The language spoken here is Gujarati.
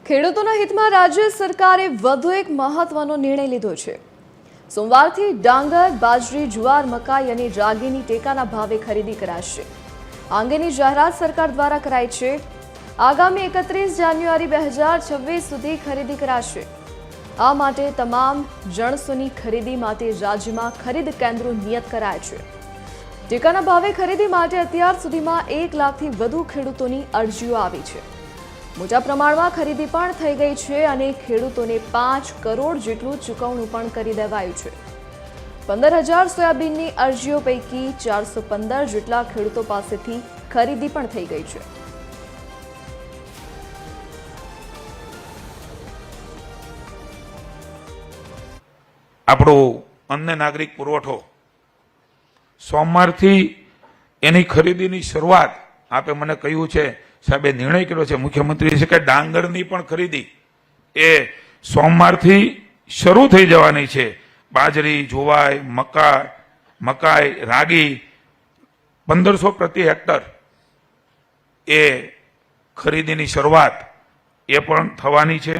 ખેડૂતોના હિતમાં રાજ્ય સરકારે વધુ એક મહત્વનો નિર્ણય લીધો છે। સોમવારથી ડાંગર, બાજરી, જુવાર, મકાઈ અને રાગીની ટેકાના ભાવે ખરીદી કરાશે। આ અંગેની જાહેરાત સરકાર દ્વારા કરાઈ છે। આગામી 31 જાન્યુઆરી 2026 સુધી ખરીદી કરાશે। આ માટે તમામ જણસોની ખરીદી માટે રાજ્યમાં ખરીદ કેન્દ્રો નિયત કરાયા છે। ટેકાના ભાવે ખરીદી માટે અત્યાર સુધીમાં 1 લાખથી વધુ ખેડૂતોની અરજીઓ આવી છે। મોટા પ્રમાણમાં ખરીદી પણ થઈ ગઈ છે અને ખેડૂતોને 5 કરોડ જેટલું ચૂકવણું પણ કરી દેવાયું છે। 15,000 સોયાબીનની અરજીઓ પૈકી 415 જેટલા ખેડૂતો પાસેથી ખરીદી પણ થઈ ગઈ છે। આપણો અન્ન નાગરિક પુરવઠો સોમવારથી એની ખરીદીની શરૂઆત આપે મને કહ્યું છે, સાહેબે નિર્ણય કર્યો છે મુખ્યમંત્રી છે કે ડાંગરની પણ ખરીદી એ સોમવારથી શરૂ થઈ જવાની છે। બાજરી, જુવાર, મકાઈ, રાગી 1500 પ્રતિ હેક્ટર એ ખરીદીની શરૂઆત એ પણ થવાની છે।